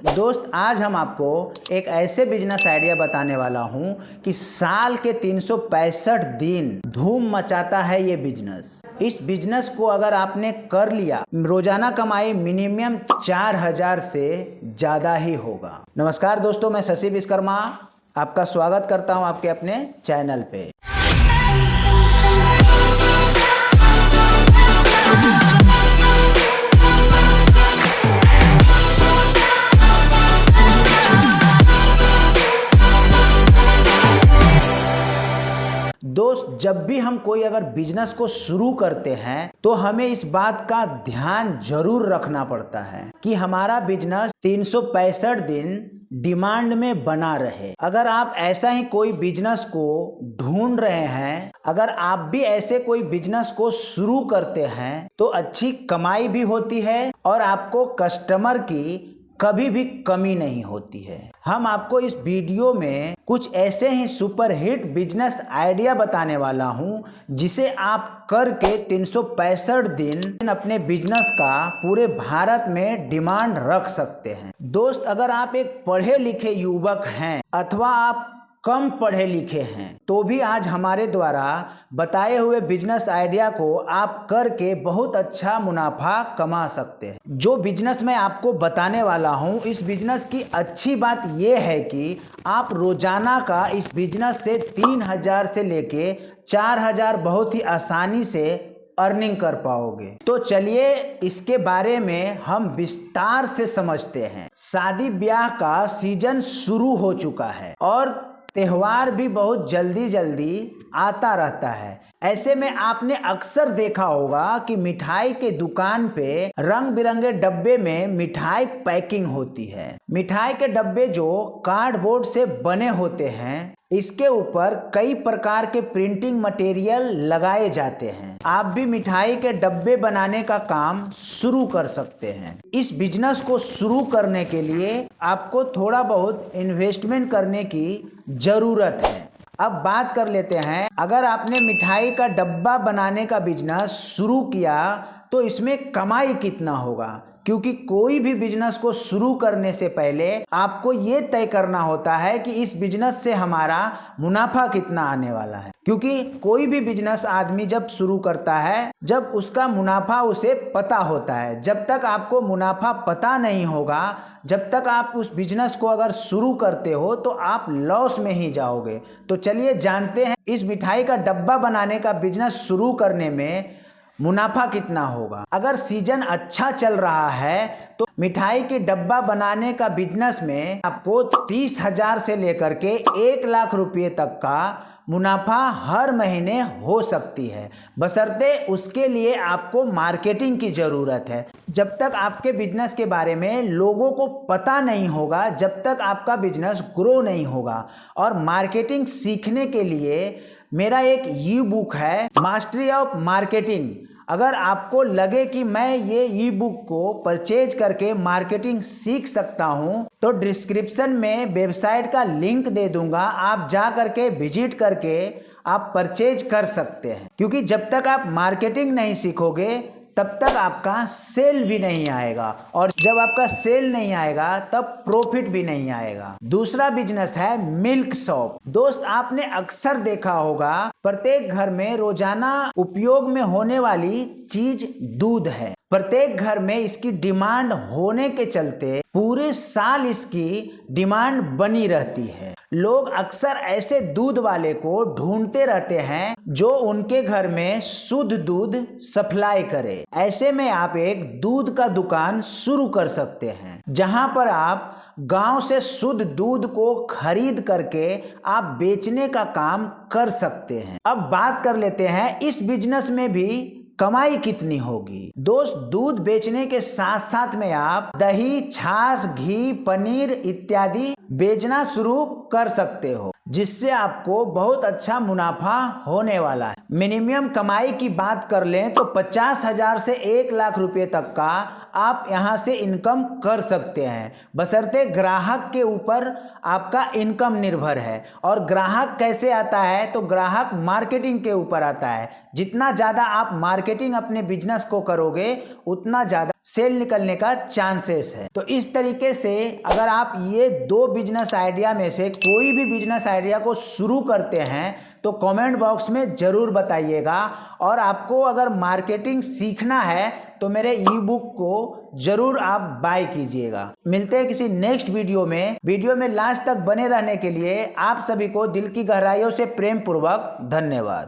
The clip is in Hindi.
दोस्त आज हम आपको एक ऐसे बिजनेस आइडिया बताने वाला हूं कि साल के 365 दिन धूम मचाता है ये बिजनेस। इस बिजनेस को अगर आपने कर लिया, रोजाना कमाई मिनिमम 4000 से ज्यादा ही होगा। नमस्कार दोस्तों, मैं शशि विश्वकर्मा आपका स्वागत करता हूं आपके अपने चैनल पे। दोस्त, जब भी हम कोई अगर बिजनेस को शुरू करते हैं तो हमें इस बात का ध्यान जरूर रखना पड़ता है कि हमारा बिजनेस 365 दिन डिमांड में बना रहे। अगर आप ऐसा ही कोई बिजनेस को ढूंढ रहे हैं, अगर आप भी ऐसे कोई बिजनेस को शुरू करते हैं तो अच्छी कमाई भी होती है और आपको कस्टमर की कभी भी कमी नहीं होती है। हम आपको इस वीडियो में कुछ ऐसे ही सुपर हिट बिजनेस आइडिया बताने वाला हूं जिसे आप करके 365 दिन अपने बिजनेस का पूरे भारत में डिमांड रख सकते हैं। दोस्त, अगर आप एक पढ़े लिखे युवक हैं अथवा आप कम पढ़े लिखे हैं तो भी आज हमारे द्वारा बताए हुए बिजनेस आइडिया को आप करके बहुत अच्छा मुनाफा कमा सकते हैं। जो बिजनेस मैं आपको बताने वाला हूं, इस बिजनेस की अच्छी बात यह है कि आप रोजाना का इस बिजनेस से 3000 से लेके 4000 बहुत ही आसानी से अर्निंग कर पाओगे। तो चलिए इसके बारे में हम विस्तार से समझते हैं। शादी ब्याह का सीजन शुरू हो चुका है और त्योहार भी बहुत जल्दी आता रहता है। ऐसे में आपने अक्सर देखा होगा कि मिठाई के दुकान पे रंग बिरंगे डब्बे में मिठाई पैकिंग होती है। मिठाई के डब्बे जो कार्डबोर्ड से बने होते हैं, इसके ऊपर कई प्रकार के प्रिंटिंग मटेरियल लगाए जाते हैं। आप भी मिठाई के डब्बे बनाने का काम शुरू कर सकते हैं। इस बिजनेस को शुरू करने के लिए आपको थोड़ा बहुत इन्वेस्टमेंट करने की जरूरत है। अब बात कर लेते हैं, अगर आपने मिठाई का डब्बा बनाने का बिजनेस शुरू किया तो इसमें कमाई कितना होगा, क्योंकि कोई भी बिजनेस को शुरू करने से पहले आपको ये तय करना होता है कि इस बिजनेस से हमारा मुनाफा कितना आने वाला है। क्योंकि कोई भी बिजनेस आदमी जब शुरू करता है, जब उसका मुनाफा उसे पता होता है। जब तक आपको मुनाफा पता नहीं होगा, जब तक आप उस बिजनेस को अगर शुरू करते हो तो आप लॉस में ही जाओगे। तो चलिए जानते हैं इस मिठाई का डब्बा बनाने का बिजनेस शुरू करने में मुनाफा कितना होगा। अगर सीजन अच्छा चल रहा है तो मिठाई के डब्बा बनाने का बिजनेस में आपको 30,000 से लेकर के 1 लाख रुपए तक का मुनाफा हर महीने हो सकती है, बशर्ते उसके लिए आपको मार्केटिंग की जरूरत है। जब तक आपके बिजनेस के बारे में लोगों को पता नहीं होगा, जब तक आपका बिजनेस ग्रो नहीं होगा। और मार्केटिंग सीखने के लिए मेरा एक ई बुक है, मास्टरी ऑफ मार्केटिंग। अगर आपको लगे कि मैं ये ई बुक को परचेज करके मार्केटिंग सीख सकता हूं तो डिस्क्रिप्शन में वेबसाइट का लिंक दे दूंगा, आप जा करके विजिट करके आप परचेज कर सकते हैं। क्योंकि जब तक आप मार्केटिंग नहीं सीखोगे तब तक आपका सेल भी नहीं आएगा, और जब आपका सेल नहीं आएगा तब प्रॉफिट भी नहीं आएगा। दूसरा बिजनेस है मिल्क शॉप। दोस्त, आपने अक्सर देखा होगा प्रत्येक घर में रोजाना उपयोग में होने वाली चीज दूध है। प्रत्येक घर में इसकी डिमांड होने के चलते पूरे साल इसकी डिमांड बनी रहती है। लोग अक्सर ऐसे दूध वाले को ढूंढते रहते हैं जो उनके घर में शुद्ध दूध सप्लाई करे। ऐसे में आप एक दूध का दुकान शुरू कर सकते हैं, जहां पर आप गांव से शुद्ध दूध को खरीद करके आप बेचने का काम कर सकते हैं। अब बात कर लेते हैं इस बिजनेस में भी कमाई कितनी होगी। दोस्त, दूध बेचने के साथ साथ में आप दही, छाछ, घी, पनीर इत्यादि बेचना शुरू कर सकते हो, जिससे आपको बहुत अच्छा मुनाफा होने वाला है। मिनिमम कमाई की बात कर लें तो 50,000 से 1 लाख रुपए तक का आप यहां से इनकम कर सकते हैं, बशर्ते ग्राहक के ऊपर आपका इनकम निर्भर है। और ग्राहक कैसे आता है, तो ग्राहक मार्केटिंग के ऊपर आता है। जितना ज़्यादा आप मार्केटिंग अपने बिजनेस को करोगे उतना ज़्यादा सेल निकलने का चांसेस है। तो इस तरीके से अगर आप ये 2 बिजनेस आइडिया में से कोई भी बिजनेस आइडिया को शुरू करते हैं तो कमेंट बॉक्स में जरूर बताइएगा। और आपको अगर मार्केटिंग सीखना है तो मेरे ई बुक को जरूर आप बाय कीजिएगा। मिलते हैं किसी नेक्स्ट वीडियो में लास्ट तक बने रहने के लिए आप सभी को दिल की गहराइयों से प्रेम पूर्वक धन्यवाद।